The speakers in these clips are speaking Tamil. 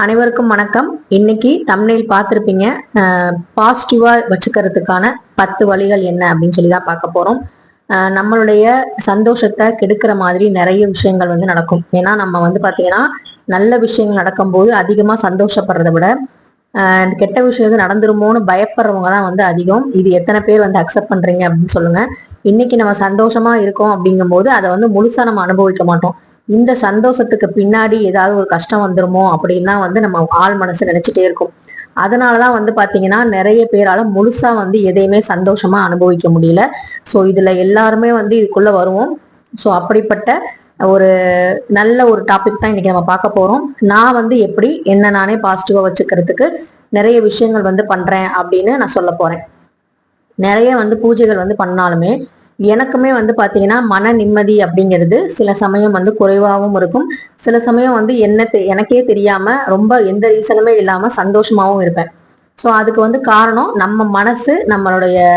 அனைவருக்கும் வணக்கம். இன்னைக்கு தம்ப்நெயில் பார்த்துருப்பீங்க. பாசிட்டிவா வச்சுக்கிறதுக்கான 10 வழிகள் என்ன அப்படின்னு சொல்லி தான் பார்க்க போறோம். நம்மளுடைய சந்தோஷத்தை கெடுக்கிற மாதிரி நிறைய விஷயங்கள் நடக்கும். ஏன்னா நம்ம பாத்தீங்கன்னா நல்ல விஷயங்கள் நடக்கும்போது அதிகமா சந்தோஷப்படுறதை விட கெட்ட விஷயம் நடந்துருமோன்னு பயப்படுறவங்க தான் அதிகம். இது எத்தனை பேர் அக்செப்ட் பண்றீங்க அப்படின்னு சொல்லுங்க. இன்னைக்கு நம்ம சந்தோஷமா இருக்கோம் அப்படிங்கும் போது அதை முழுசா நம்ம அனுபவிக்க மாட்டோம். இந்த சந்தோஷத்துக்கு பின்னாடி ஏதாவது ஒரு கஷ்டம் வந்துருமோ அப்படின்னு தான் நம்ம ஆள் மனசு நினைச்சிட்டே இருக்கும். அதனாலதான் பாத்தீங்கன்னா நிறைய பேரால முழுசா எதையுமே சந்தோஷமா அனுபவிக்க முடியல. சோ இதுல எல்லாருமே இதுக்குள்ள வருவோம். சோ அப்படிப்பட்ட ஒரு நல்ல ஒரு டாபிக் தான் இன்னைக்கு நம்ம பார்க்க போறோம். நான் எப்படி என்ன நானே பாசிட்டிவா வச்சுக்கிறதுக்கு நிறைய விஷயங்கள் பண்றேன் அப்படின்னு நான் சொல்ல போறேன். நிறைய பூஜைகள் பண்ணாலுமே எனக்குமே பாத்தீங்கன்னா மன நிம்மதி அப்படிங்கிறது சில சமயம் குறைவாகவும் இருக்கும். சில சமயம் எனக்கே தெரியாம ரொம்ப எந்த ரீசனுமே இல்லாம சந்தோஷமாவும் இருப்பேன். ஸோ அதுக்கு காரணம் நம்ம மனசு நம்மளுடைய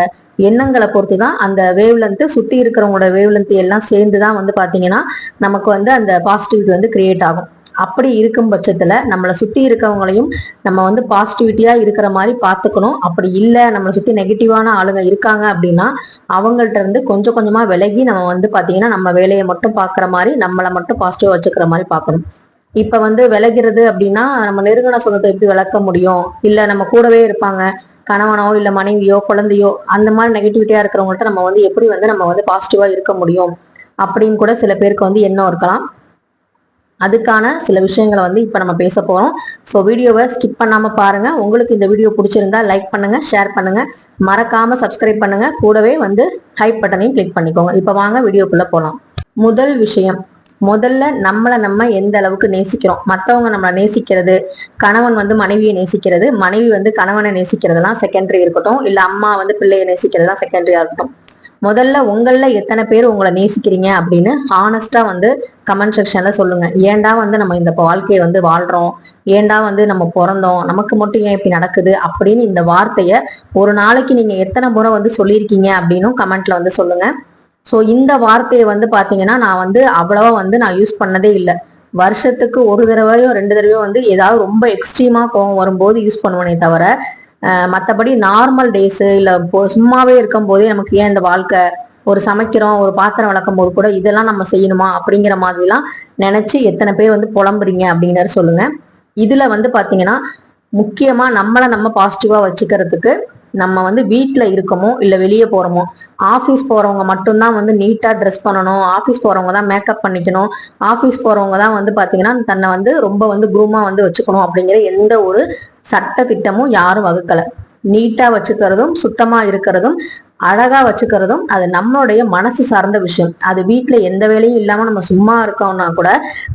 எண்ணங்களை பொறுத்துதான் அந்த வேவ்லென்த் சுத்தி இருக்கிறவங்களோட வேவ்லென்த் எல்லாம் சேர்ந்துதான் பாத்தீங்கன்னா நமக்கு அந்த பாசிட்டிவிட்டி கிரியேட் ஆகும். அப்படி இருக்கும் பட்சத்துல நம்மளை சுத்தி இருக்கவங்களையும் நம்ம பாசிட்டிவிட்டியா இருக்கிற மாதிரி பாத்துக்கணும். அப்படி இல்லை நம்மளை சுத்தி நெகட்டிவான ஆளுங்க இருக்காங்க அப்படின்னா அவங்கள்ட்ட இருந்து கொஞ்சம் கொஞ்சமா விலகி நம்ம பாத்தீங்கன்னா நம்ம வேலையை மட்டும் பாக்குற மாதிரி நம்மளை மட்டும் பாசிட்டிவா வச்சுக்கிற மாதிரி பார்க்கணும். இப்ப விலகிறது அப்படின்னா நம்ம நெருங்கின சொந்தத்தை எப்படி விளக்க முடியும்? இல்ல நம்ம கூடவே இருப்பாங்க கணவனோ இல்ல மனைவியோ குழந்தையோ அந்த மாதிரி நெகட்டிவிட்டியா இருக்கிறவங்கள்ட்ட நம்ம எப்படி நம்ம பாசிட்டிவா இருக்க முடியும் அப்படின்னு கூட சில பேருக்கு எண்ணம் இருக்கலாம். அதுக்கான சில விஷயங்களை இப்ப நம்ம பேச போறோம். ஸோ வீடியோவை ஸ்கிப் பண்ணாம பாருங்க. உங்களுக்கு இந்த வீடியோ பிடிச்சிருந்தா லைக் பண்ணுங்க, ஷேர் பண்ணுங்க, மறக்காம சப்ஸ்கிரைப் பண்ணுங்க, கூடவே ஹைப் பட்டனையும் கிளிக் பண்ணிக்கோங்க. இப்ப வாங்க வீடியோக்குள்ள போலாம். முதல் விஷயம், முதல்ல நம்ம எந்த அளவுக்கு நேசிக்கிறோம். மற்றவங்க நம்மளை நேசிக்கிறது, கணவன் மனைவியை நேசிக்கிறது, மனைவி கணவனை நேசிக்கிறதுலாம் செகண்டரி இருக்கட்டும், இல்ல அம்மா பிள்ளையை நேசிக்கிறதுலாம் செகண்டரியா இருக்கட்டும். முதல்ல உங்கள எத்தனை பேர் உங்களை நேசிக்கிறீங்க அப்படின்னு ஹானஸ்டா கமெண்ட் செக்ஷன்ல சொல்லுங்க. ஏன்டா நம்ம இந்த வாழ்க்கையை வாழ்றோம், ஏன்டா நம்ம பிறந்தோம், நமக்கு மட்டும் ஏன் இப்படி நடக்குது அப்படின்னு இந்த வார்த்தைய ஒரு நாளைக்கு நீங்க எத்தனை முறை சொல்லியிருக்கீங்க அப்படின்னு கமெண்ட்ல சொல்லுங்க. ஸோ இந்த வார்த்தையை பாத்தீங்கன்னா நான் அவ்வளவா நான் யூஸ் பண்ணதே இல்லை. வருஷத்துக்கு ஒரு தடவையோ 2 தடவையோ ஏதாவது ரொம்ப எக்ஸ்ட்ரீமா கோவம் வரும்போது யூஸ் பண்ணுவேனே தவிர மற்றபடி நார்மல் டேஸ் இல்ல சும்மாவே இருக்கும் போதே நமக்கு ஏன் இந்த வாழ்க்கை, ஒரு சமைக்கிறோம் ஒரு பாத்திரம் விளக்கும் போது கூட இதெல்லாம் நம்ம செய்யணுமா அப்படிங்கிற மாதிரிலாம் நினைச்சு எத்தனை பேர் புலம்புறீங்க அப்படிங்கிறத சொல்லுங்க. இதுல பாத்தீங்கன்னா முக்கியமா நம்மளை நம்ம பாசிட்டிவா வச்சுக்கிறதுக்கு நம்ம வீட்டுல இருக்கோமோ இல்ல வெளியே போறோமோ, ஆபீஸ் போறவங்க மட்டும்தான் நீட்டா ட்ரெஸ் பண்ணணும், ஆபீஸ் போறவங்க தான் மேக்கப் பண்ணிக்கணும், ஆபீஸ் போறவங்க தான் பாத்தீங்கன்னா தன்னை ரொம்ப குரூமா வச்சுக்கணும் அப்படிங்கிற எந்த ஒரு சட்ட திட்டமும் யாரும் வகுக்கல. நீட்டா வச்சுக்கிறதும் சுத்தமா இருக்கிறதும் அழகா வச்சுக்கிறதும் அது நம்மளுடைய மனசு சார்ந்த விஷயம். அது வீட்டுல எந்த வேலையும் இல்லாம நம்ம சும்மா இருக்கோம்னா கூட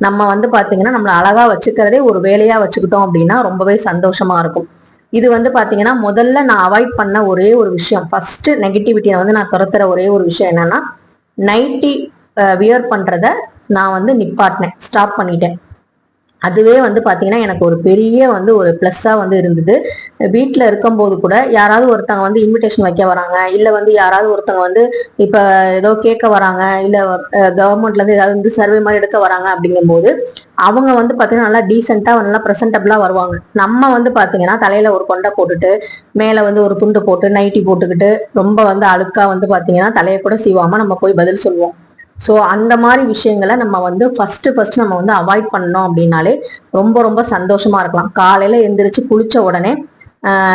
நம்ம பாத்தீங்கன்னா நம்மளை அழகா வச்சுக்கிறதே ஒரு வேலையா வச்சுக்கிட்டோம் அப்படின்னா ரொம்பவே சந்தோஷமா இருக்கும். இது பாத்தீங்கன்னா முதல்ல நான் அவாய்ட் பண்ண ஒரே ஒரு விஷயம், ஃபர்ஸ்ட் நெகட்டிவிட்டியை நான் துரத்துற ஒரே ஒரு விஷயம் என்னன்னா நைட்டி வியர் பண்றத நான் நிப்பாட்டினேன், ஸ்டாப் பண்ணிட்டேன். அதுவே பாத்தீங்கன்னா எனக்கு ஒரு பெரிய ஒரு பிளஸ்ஸா இருந்தது. வீட்டுல இருக்கும்போது கூட யாராவது ஒருத்தவங்க இன்விடேஷன் வைக்க வராங்க, இல்ல யாராவது ஒருத்தவங்க இப்ப ஏதோ கேட்க வராங்க, இல்ல கவர்மெண்ட்ல இருந்து ஏதாவது சர்வே மாதிரி எடுக்க வராங்க அப்படிங்கும் போது அவங்க பாத்தீங்கன்னா நல்லா டீசெண்டா நல்லா ப்ரெசென்டபிளா வருவாங்க. நம்ம பாத்தீங்கன்னா தலையில ஒரு கொண்டை போட்டுட்டு மேல ஒரு துண்டு போட்டு நைட்டி போட்டுக்கிட்டு ரொம்ப அழுக்கா பாத்தீங்கன்னா தலையை கூட சீவாம நம்ம போய் பதில் சொல்லுவோம். ஸோ அந்த மாதிரி விஷயங்களை நம்ம ஃபர்ஸ்ட் நம்ம அவாய்ட் பண்ணோம் அப்படின்னாலே ரொம்ப ரொம்ப சந்தோஷமா இருக்கலாம். காலையில எந்திரிச்சு குளிச்ச உடனே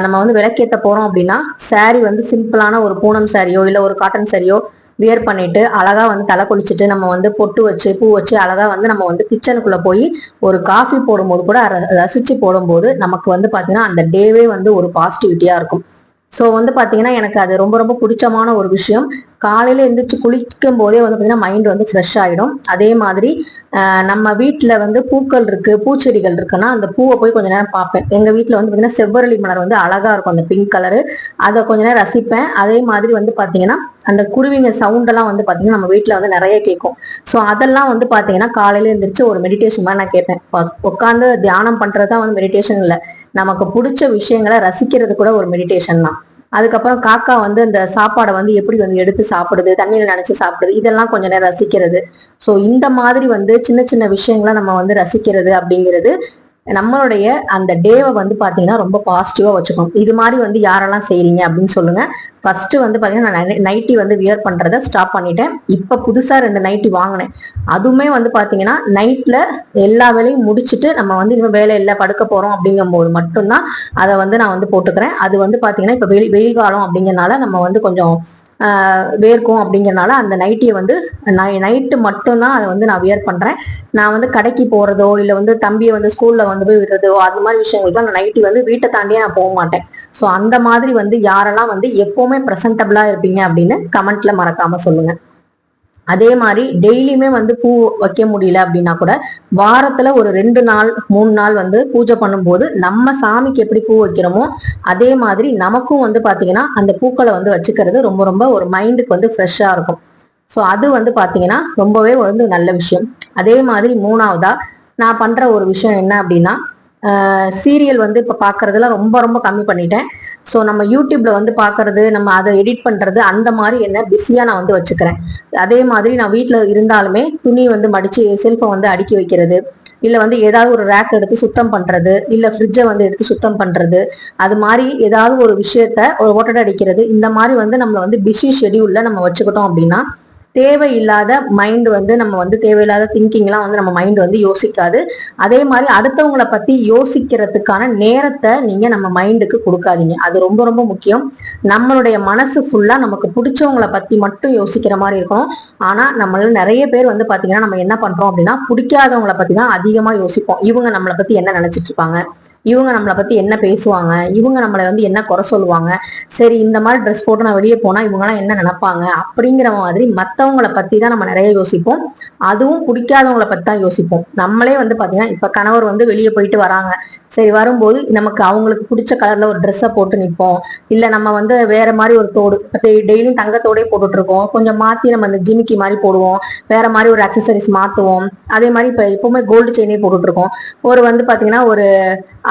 நம்ம விளக்கேற்ற போறோம் அப்படின்னா சாரி சிம்பிளான ஒரு பூனம் சாரியோ இல்ல ஒரு காட்டன் சாரியோ வியர் பண்ணிட்டு அழகா தலை குளிச்சுட்டு நம்ம பொட்டு வச்சு பூ வச்சு அழகா நம்ம கிச்சனுக்குள்ள போய் ஒரு காஃபி போடும்போது கூட ரசிச்சு போடும்போது நமக்கு பாத்தீங்கன்னா அந்த டேவே ஒரு பாசிட்டிவிட்டியா இருக்கும். ஸோ பாத்தீங்கன்னா எனக்கு அது ரொம்ப ரொம்ப பிடிச்சமான ஒரு விஷயம். காலையில எந்திரிச்சு குளிக்கும் போதே பாத்தீங்கன்னா மைண்ட் ஃப்ரெஷ் ஆயிடும். அதே மாதிரி நம்ம வீட்டுல பூக்கள் இருக்கு, பூச்செடிகள் இருக்குன்னா அந்த பூவை போய் கொஞ்ச நேரம் பார்ப்பேன். எங்க வீட்டுல பாத்தீங்கன்னா செவ்வரளி மலர் அழகா இருக்கும், அந்த பிங்க் கலரு, அதை கொஞ்ச நேரம் ரசிப்பேன். அதே மாதிரி பாத்தீங்கன்னா அந்த குருவிங்க சவுண்ட் எல்லாம் பாத்தீங்கன்னா நம்ம வீட்டுல நிறைய கேட்கும். ஸோ அதெல்லாம் பாத்தீங்கன்னா காலையில எந்திரிச்சு ஒரு மெடிடேஷன் மாதிரி நான் கேட்பேன். உட்காந்து தியானம் பண்றதுதான் மெடிடேஷன் இல்லை, நமக்கு பிடிச்ச விஷயங்களை ரசிக்கிறது கூட ஒரு மெடிடேஷன் தான். அதுக்கப்புறம் காக்கா இந்த சாப்பாடை எப்படி எடுத்து சாப்பிடுது, தண்ணியில நினைச்சு சாப்பிடுது, இதெல்லாம் கொஞ்ச நேரம் ரசிக்கிறது. ஸோ இந்த மாதிரி சின்ன சின்ன விஷயங்களை நம்ம ரசிக்கிறது அப்படிங்கிறது நம்மளுடைய அந்த டேவை வந்து பாத்தீங்கன்னா ரொம்ப பாசிட்டிவா வச்சுக்கணும். இது மாதிரி வந்து யாரெல்லாம் செய்றீங்க அப்படின்னு சொல்லுங்க. ஃபர்ஸ்ட் வந்து பாத்தீங்கன்னா நான் நைட்டி வந்து வியர் பண்றதை ஸ்டாப் பண்ணிட்டேன். இப்ப புதுசா 2 நைட்டி வாங்கினேன். அதுவுமே வந்து பாத்தீங்கன்னா நைட்ல எல்லா வேலையும் முடிச்சுட்டு நம்ம வந்து இன்னும் வேலை இல்லை படுக்க போறோம் அப்படிங்கும் போது மட்டும்தான் அதை வந்து நான் வந்து போட்டுக்கிறேன். அது வந்து பாத்தீங்கன்னா இப்ப வெயில் காலம் அப்படிங்கறனால நம்ம வந்து கொஞ்சம் வேர்க்கும் அப்படிங்கறனால அந்த நைட்டியை வந்து நைட்டு மட்டும்தான் அதை வந்து நான் வியர் பண்றேன். நான் வந்து கடைக்கு போறதோ இல்லை வந்து தம்பியை வந்து ஸ்கூல்ல வந்து போய் விடுறதோ அது மாதிரி விஷயங்களுக்கு நான் நைட்டி வந்து வீட்டை தாண்டியே நான் போக மாட்டேன். ஸோ அந்த மாதிரி வந்து யாரெல்லாம் வந்து எப்பவுமே ப்ரெசன்டபிளா இருப்பீங்க அப்படின்னு கமெண்ட்ல மறக்காம சொல்லுங்க. அதே மாதிரி டெய்லியுமே வந்து பூ வைக்க முடியல அப்படின்னா கூட வாரத்துல ஒரு 2 நாள் 3 நாள் வந்து பூஜை பண்ணும்போது நம்ம சாமிக்கு எப்படி பூ வைக்கிறோமோ அதே மாதிரி நமக்கும் வந்து பாத்தீங்கன்னா அந்த பூக்களை வந்து வச்சுக்கிறது ரொம்ப ரொம்ப ஒரு மைண்டுக்கு வந்து ஃப்ரெஷ்ஷா இருக்கும். ஸோ அது வந்து பாத்தீங்கன்னா ரொம்பவே வந்து நல்ல விஷயம். அதே மாதிரி 3ஆவதா நான் பண்ற ஒரு விஷயம் என்ன அப்படின்னா சீரியல் வந்து இப்ப பாக்குறதுல ரொம்ப ரொம்ப கம்மி பண்ணிட்டேன். ஸோ நம்ம யூடியூப்ல வந்து பாக்குறது நம்ம அதை எடிட் பண்றது அந்த மாதிரி என்ன பிஸியா நான் வந்து வச்சுக்கிறேன். அதே மாதிரி நான் வீட்டுல இருந்தாலுமே துணி வந்து மடிச்சு செல்ஃபை வந்து அடுக்கி வைக்கிறது, இல்ல வந்து ஏதாவது ஒரு ரேக் எடுத்து சுத்தம் பண்றது, இல்ல ஃப்ரிட்ஜை வந்து எடுத்து சுத்தம் பண்றது, அது மாதிரி ஏதாவது ஒரு விஷயத்த ஒரு ஓட்டடை அடிக்கிறது, இந்த மாதிரி வந்து நம்மள வந்து பிஸி ஷெடியூல்ல நம்ம வச்சுக்கிட்டோம் அப்படின்னா தேவையில்லாத மைண்ட் வந்து நம்ம வந்து தேவையில்லாத திங்கிங்லாம் வந்து நம்ம மைண்ட் வந்து யோசிக்காது. அதே மாதிரி அடுத்தவங்களை பத்தி யோசிக்கிறதுக்கான நேரத்தை நீங்க நம்ம மைண்டுக்கு கொடுக்காதீங்க. அது ரொம்ப ரொம்ப முக்கியம். நம்மளுடைய மனசு ஃபுல்லா நமக்கு பிடிச்சவங்களை பத்தி மட்டும் யோசிக்கிற மாதிரி இருக்கணும். ஆனா நம்மள நிறைய பேர் வந்து பாத்தீங்கன்னா நம்ம என்ன பண்றோம் அப்படின்னா பிடிக்காதவங்களை பத்தி தான் அதிகமா யோசிப்போம். இவங்க நம்மளை பத்தி என்ன நினைச்சிட்டு இருப்பாங்க, இவங்க நம்மளை பத்தி என்ன பேசுவாங்க, இவங்க நம்மளை வந்து என்ன குறை சொல்லுவாங்க, சரி இந்த மாதிரி ட்ரெஸ் போட்டு நான் வெளியே போனா இவங்கெல்லாம் என்ன நினைப்பாங்க அப்படிங்கிற மாதிரி மற்றவங்களை பத்தி தான் நம்ம நிறைய யோசிப்போம். அதுவும் பிடிக்காதவங்களை பத்தி தான் யோசிப்போம். நம்மளே வந்து பாத்தீங்கன்னா இப்ப கணவர் வந்து வெளியே போயிட்டு வராங்க, சரி வரும்போது நமக்கு அவங்களுக்கு பிடிச்ச கலர்ல ஒரு ட்ரெஸ்ஸை போட்டு நிற்போம். இல்ல நம்ம வந்து வேற மாதிரி ஒரு தோடு டெய்லியும் தங்கத்தோடே போட்டுட்டு இருக்கோம், கொஞ்சம் மாத்தி நம்ம அந்த ஜிமிக்கி மாதிரி போடுவோம், வேற மாதிரி ஒரு அக்சசரிஸ் மாத்துவோம். அதே மாதிரி இப்ப எப்பவுமே கோல்டு செயினே போட்டுட்டு இருக்கோம். ஒரு வந்து பாத்தீங்கன்னா ஒரு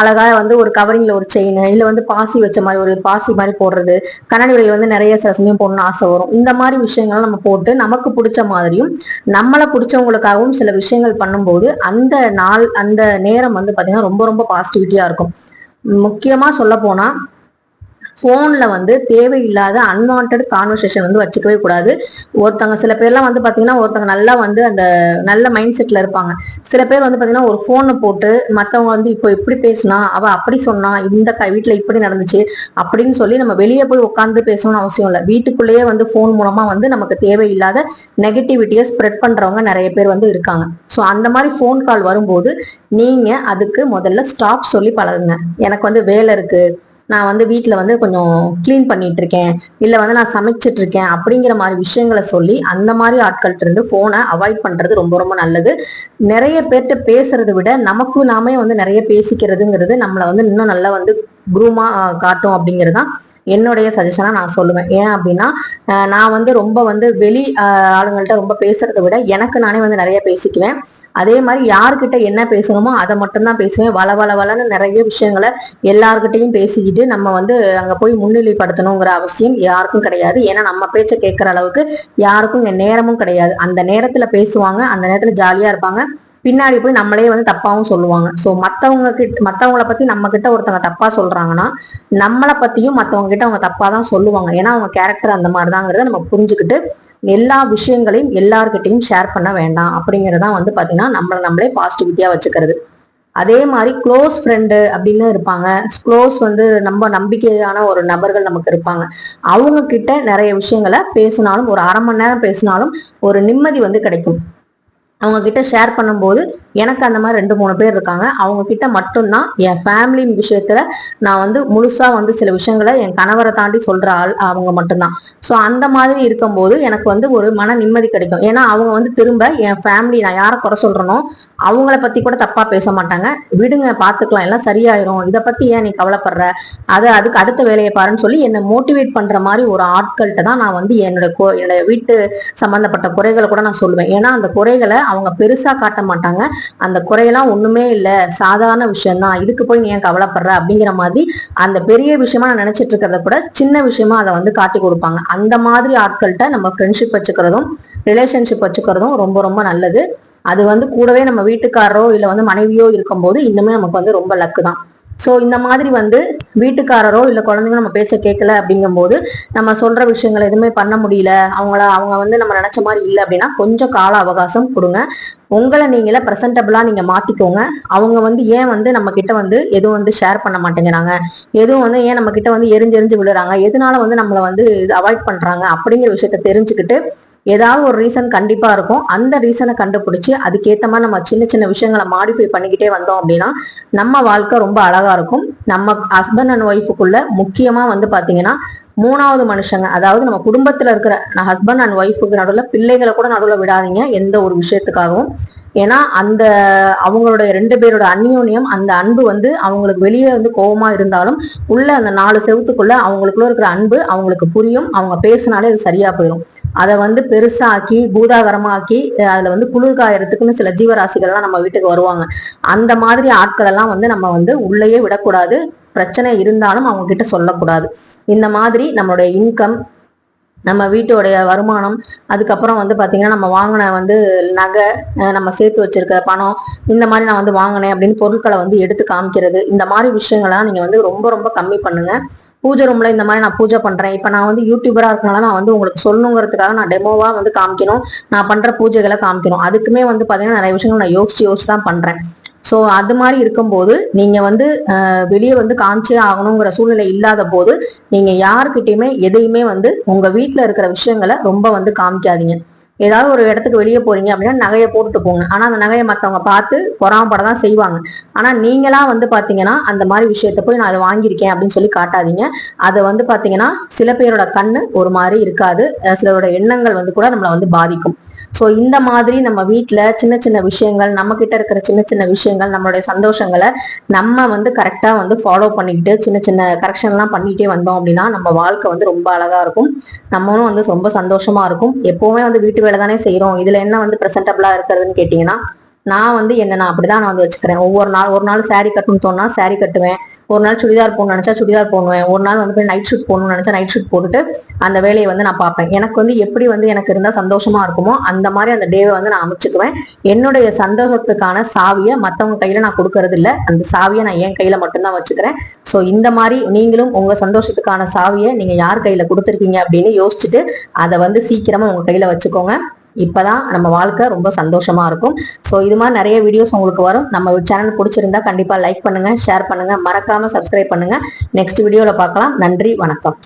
அழகா வந்து ஒரு கவரிங்ல ஒரு செயின், இல்ல வந்து பாசி வச்ச மாதிரி ஒரு பாசி மாதிரி போடுறது, கண்ணாடி வளையல் வந்து நிறைய சில சமயம் போடணும்னு ஆசை வரும். இந்த மாதிரி விஷயங்கள் நம்ம போட்டு நமக்கு பிடிச்ச மாதிரியும் நம்மளை பிடிச்சவங்களுக்காகவும் சில விஷயங்கள் பண்ணும்போது அந்த நாள் அந்த நேரம் வந்து பாத்தீங்கன்னா ரொம்ப ரொம்ப பாசிட்டிவிட்டியா இருக்கும். முக்கியமா சொல்ல போனா போன்ல வந்து தேவையில்லாத அன்வான்ட் கான்வர்சேஷன் வந்து வச்சுக்கவே கூடாது. ஒருத்தவங்க சில பேர்லாம் வந்து பாத்தீங்கன்னா ஒருத்தவங்க நல்லா வந்து அந்த நல்ல மைண்ட் செட்ல இருப்பாங்க. சில பேர் வந்து பாத்தீங்கன்னா ஒரு போனை போட்டு மத்தவங்க வந்து இப்போ இப்படி பேசினா அவ அப்படி சொன்னா இந்த வீட்டுல இப்படி நடந்துச்சு அப்படின்னு சொல்லி நம்ம வெளியே போய் உட்காந்து பேசணும்னு அவசியம் இல்லை. வீட்டுக்குள்ளேயே வந்து போன் மூலமா வந்து நமக்கு தேவையில்லாத நெகட்டிவிட்டியை ஸ்ப்ரெட் பண்றவங்க நிறைய பேர் வந்து இருக்காங்க. ஸோ அந்த மாதிரி போன் கால் வரும்போது நீங்க அதுக்கு முதல்ல ஸ்டாப் சொல்லி பழகுங்க. எனக்கு வந்து வேலை இருக்கு, நான் வந்து வீட்டுல வந்து கொஞ்சம் கிளீன் பண்ணிட்டு இருக்கேன், இல்ல வந்து நான் சமைச்சிட்டு இருக்கேன் அப்படிங்கிற மாதிரி விஷயங்களை சொல்லி அந்த மாதிரி ஆட்கள்கிட்ட இருந்து போனை அவாய்ட் பண்றது ரொம்ப ரொம்ப நல்லது. நிறைய பேர்கிட்ட பேசுறதை விட நமக்கு நாமே வந்து நிறைய பேசிக்கிறதுங்கிறது நம்மளை வந்து இன்னும் நல்லா வந்து குரூமா காட்டும் அப்படிங்கிறதுதான் என்னுடைய சஜஷனா நான் சொல்லுவேன். ஏன் அப்படின்னா நான் வந்து ரொம்ப வந்து வெளி ஆளுங்கள்ட்ட ரொம்ப பேசுறதை விட எனக்கு நானே வந்து நிறைய பேசிக்குவேன். அதே மாதிரி யாருக்கிட்ட என்ன பேசணுமோ அதை மட்டும்தான் பேசுவேன். வளன்னு நிறைய விஷயங்களை எல்லார்கிட்டையும் பேசிக்கிட்டு நம்ம வந்து அங்க போய் முன்னிலைப்படுத்தணுங்கிற அவசியம் யாருக்கும் கிடையாது. ஏன்னா நம்ம பேச்ச கேட்கற அளவுக்கு யாருக்கும் இங்க நேரமும் கிடையாது. அந்த நேரத்துல பேசுவாங்க, அந்த நேரத்துல ஜாலியா இருப்பாங்க, பின்னாடி போய் நம்மளே வந்து தப்பாவும் சொல்லுவாங்க. ஸோ மற்றவங்கள பத்தி நம்ம கிட்ட ஒருத்தவங்க தப்பா சொல்றாங்கன்னா நம்மளை பத்தியும் மற்றவங்க கிட்ட அவங்க தப்பா தான் சொல்லுவாங்க. ஏன்னா அவங்க கேரக்டர் அந்த மாதிரிதாங்கிறத நம்ம புரிஞ்சுக்கிட்டு எல்லா விஷயங்களையும் எல்லார்கிட்டையும் ஷேர் பண்ண வேண்டாம் அப்படிங்கறதான் வந்து பாத்தீங்கன்னா நம்மளே பாசிட்டிவிட்டியா வச்சுக்கிறது. அதே மாதிரி க்ளோஸ் ஃப்ரெண்டு அப்படின்னு இருப்பாங்க. க்ளோஸ் வந்து நம்ம நம்பிக்கையான ஒரு நபர்கள் நமக்கு இருப்பாங்க. அவங்க கிட்ட நிறைய விஷயங்களை பேசினாலும் ஒரு 1/2 மணி நேரம் பேசினாலும் ஒரு நிம்மதி வந்து கிடைக்கும். அவங்க கிட்ட ஷேர் பண்ணும்போது எனக்கு அந்த மாதிரி 2-3 பேர் இருக்காங்க. அவங்க கிட்ட மட்டும்தான் என் ஃபேமிலி விஷயத்துல நான் வந்து முழுசா வந்து சில விஷயங்களை என் கணவரை தாண்டி சொல்ற ஆள் அவங்க மட்டும்தான். ஸோ அந்த மாதிரி இருக்கும்போது எனக்கு வந்து ஒரு மன நிம்மதி கிடைக்கும். ஏன்னா அவங்க வந்து திரும்ப என் ஃபேமிலி நான் யாரை குறை சொல்றேனோ அவங்கள பத்தி கூட தப்பா பேச மாட்டாங்க. விடுங்க பாத்துக்கலாம், எல்லாம் சரியாயிரும், இதை பத்தி ஏன் நீ கவலைப்படுற, அதுக்கு அடுத்த வேலையை பாருன்னு சொல்லி என்னை மோட்டிவேட் பண்ற மாதிரி ஒரு ஆட்கள்கிட்ட தான் நான் வந்து என்னோட வீட்டு சம்பந்தப்பட்ட குறைகளை கூட நான் சொல்லுவேன். ஏன்னா அந்த குறைகளை அவங்க பெருசா காட்ட மாட்டாங்க. அந்த குறையெல்லாம் ஒண்ணுமே இல்லை, சாதாரண விஷயம்தான், இதுக்கு போய் நீ ஏன் கவலைப்படுற அப்படிங்கிற மாதிரி அந்த பெரிய விஷயமா நான் நினைச்சிட்டு இருக்கிறத கூட சின்ன விஷயமா அதை வந்து காட்டி கொடுப்பாங்க. அந்த மாதிரி ஆட்கள்கிட்ட நம்ம ஃப்ரெண்ட்ஷிப் வச்சுக்கிறதும் ரிலேஷன்ஷிப் வச்சுக்கிறதும் ரொம்ப ரொம்ப நல்லது. அது வந்து கூடவே நம்ம வீட்டுக்காரரோ இல்லை வந்து மனைவியோ இருக்கும்போது இன்னுமே நமக்கு வந்து ரொம்ப லக்கு தான். ஸோ இந்த மாதிரி வந்து வீட்டுக்காரரோ இல்லை குழந்தைங்க நம்ம பேச்சை கேட்கல அப்படிங்கும்போது நம்ம சொல்ற விஷயங்கள் எதுவுமே பண்ண முடியல, அவங்க வந்து நம்ம நினைச்ச மாதிரி இல்லை அப்படின்னா கொஞ்சம் கால அவகாசம் கொடுங்க. உங்களை நீங்களே ப்ரெசன்டபிளா நீங்க மாத்திக்கோங்க. அவங்க வந்து ஏன் வந்து நம்ம கிட்ட வந்து எதுவும் வந்து ஷேர் பண்ண மாட்டேங்கிறாங்க, எதுவும் வந்து ஏன் நம்ம கிட்ட வந்து எரிஞ்சு விழுறாங்க, எதனால வந்து நம்மளை வந்து அவாய்ட் பண்றாங்க அப்படிங்கிற விஷயத்த தெரிஞ்சுக்கிட்டு ஏதாவது ஒரு ரீசன் கண்டிப்பா இருக்கும். அந்த ரீசனை கண்டுபிடிச்சு அதுக்கேற்ற மாதிரி நம்ம சின்ன சின்ன விஷயங்களை மாடிஃபை பண்ணிக்கிட்டே வந்தோம் அப்படின்னா நம்ம வாழ்க்கை ரொம்ப அழகா இருக்கும். நம்ம ஹஸ்பண்ட் அண்ட் ஒய்ஃபுக்குள்ள முக்கியமா வந்து பாத்தீங்கன்னா மூணாவது மனுஷங்க, அதாவது நம்ம குடும்பத்துல இருக்கிற ஹஸ்பண்ட் அண்ட் ஒய்ஃபுக்கு நடுவில் பிள்ளைகளை கூட நடுவில் விடாதீங்க எந்த ஒரு விஷயத்துக்காகவும். ஏன்னா அந்த அவங்களுடைய 2 பேரோட அந்யோன்யம், அந்த அன்பு வந்து அவங்களுக்கு வெளியே வந்து கோபமா இருந்தாலும் உள்ள அந்த 4 செவத்துக்குள்ள அவங்களுக்குள்ள இருக்கிற அன்பு அவங்களுக்கு புரியும். அவங்க பேசினாலே அது சரியா போயிடும். அதை வந்து பெருசாக்கி பூதாகரமாக்கி அதுல வந்து குளிர்காயறதுக்குன்னு சில ஜீவராசிகள்லாம் நம்ம வீட்டுக்கு வருவாங்க. அந்த மாதிரி ஆட்கள் எல்லாம் வந்து நம்ம வந்து உள்ளேயே விடக்கூடாது. பிரச்சனை இருந்தாலும் அவங்க கிட்ட சொல்லக்கூடாது. இந்த மாதிரி நம்மளுடைய இன்கம், நம்ம வீட்டோடைய வருமானம், அதுக்கப்புறம் வந்து பாத்தீங்கன்னா நம்ம வாங்கின வந்து நகை, நம்ம சேர்த்து வச்சிருக்க பணம், இந்த மாதிரி நான் வந்து வாங்கினேன் அப்படின்னு பொருட்களை வந்து எடுத்து காமிக்கிறது, இந்த மாதிரி விஷயங்கள்லாம் நீங்க வந்து ரொம்ப ரொம்ப கம்மி பண்ணுங்க. பூஜை ரூம்ல இந்த மாதிரி நான் பூஜை பண்றேன், இப்ப நான் வந்து யூடியூபரா இருக்கனால நான் வந்து உங்களுக்கு சொல்லணுங்கிறதுக்காக நான் டெமோவா வந்து காமிக்கணும், நான் பண்ற பூஜைகளை காமிக்கணும், அதுக்குமே வந்து பாத்தீங்கன்னா நிறைய விஷயங்கள் நான் யோசிச்சு தான் பண்றேன். ஸோ அது மாதிரி இருக்கும்போது நீங்க வந்து வெளியே வந்து காமிச்சே ஆகணுங்கிற சூழ்நிலை இல்லாத போது நீங்க யாருக்கிட்டையுமே எதையுமே வந்து உங்க வீட்டுல இருக்கிற விஷயங்களை ரொம்ப வந்து காமிக்காதீங்க. ஏதாவது ஒரு இடத்துக்கு வெளியே போறீங்க அப்படின்னா நகையை போட்டுட்டு போங்க. ஆனா அந்த நகையை மற்றவங்க பார்த்து பொறாமப்பட தான் செய்வாங்க. ஆனா நீங்களா வந்து பாத்தீங்கன்னா அந்த மாதிரி விஷயத்த போய் நான் அதை வாங்கியிருக்கேன் அப்படின்னு சொல்லி காட்டாதீங்க. அதை வந்து பாத்தீங்கன்னா சில பேரோட கண்ணு ஒரு மாதிரி இருக்காது, சிலரோட எண்ணங்கள் வந்து கூட நம்மளை வந்து பாதிக்கும். ஸோ இந்த மாதிரி நம்ம வீட்டில் சின்ன சின்ன விஷயங்கள், நம்ம கிட்ட இருக்கிற சின்ன சின்ன விஷயங்கள், நம்மளுடைய சந்தோஷங்களை நம்ம வந்து கரெக்டாக வந்து ஃபாலோ பண்ணிக்கிட்டு சின்ன சின்ன கரெக்ஷன்லாம் பண்ணிகிட்டே வந்தோம் அப்படின்னா நம்ம வாழ்க்கை வந்து ரொம்ப அழகா இருக்கும். நம்மளும் வந்து ரொம்ப சந்தோஷமா இருக்கும். எப்பவுமே வந்து வீட்டு வேலை தானே செய்கிறோம், இதில் என்ன வந்து ப்ரெசென்டபிளா இருக்கிறதுன்னு கேட்டிங்கன்னா நான் வந்து நான் அப்படிதான் நான் வந்து வச்சுக்கிறேன். ஒரு நாள் சாரீ கட்டணும்னு தோணுனா சாரீ கட்டுவேன், ஒரு நாள் சுடிதார் போடணும்னு நினைச்சா சுடிதார் போடுவேன், ஒரு நாள் வந்து போய் நைட் ஷூட் போடணும்னு நினைச்சா நைட் ஷூட் போட்டுட்டு அந்த வேலையை வந்து நான் பார்ப்பேன். எனக்கு வந்து எப்படி வந்து எனக்கு இருந்தால் சந்தோஷமா இருக்குமோ அந்த மாதிரி அந்த டேவை வந்து நான் அமைச்சுக்குவேன். என்னுடைய சந்தோஷத்துக்கான சாவியை மற்றவங்க கையில நான் கொடுக்கறது இல்லை, அந்த சாவியை நான் என் கையில மட்டும்தான் வச்சுக்கிறேன். ஸோ இந்த மாதிரி நீங்களும் உங்க சந்தோஷத்துக்கான சாவியை நீங்க யார் கையில கொடுத்துருக்கீங்க அப்படின்னு யோசிச்சுட்டு அதை வந்து சீக்கிரமா உங்க கையில வச்சுக்கோங்க. இப்பதான் நம்ம வாழ்க்கை ரொம்ப சந்தோஷமா இருக்கும். ஸோ இது மாதிரி நிறைய வீடியோஸ் உங்களுக்கு வரும். நம்ம சேனல் பிடிச்சிருந்தா கண்டிப்பா லைக் பண்ணுங்க, ஷேர் பண்ணுங்க, மறக்காம சப்ஸ்கிரைப் பண்ணுங்க. நெக்ஸ்ட் வீடியோல பார்க்கலாம். நன்றி, வணக்கம்.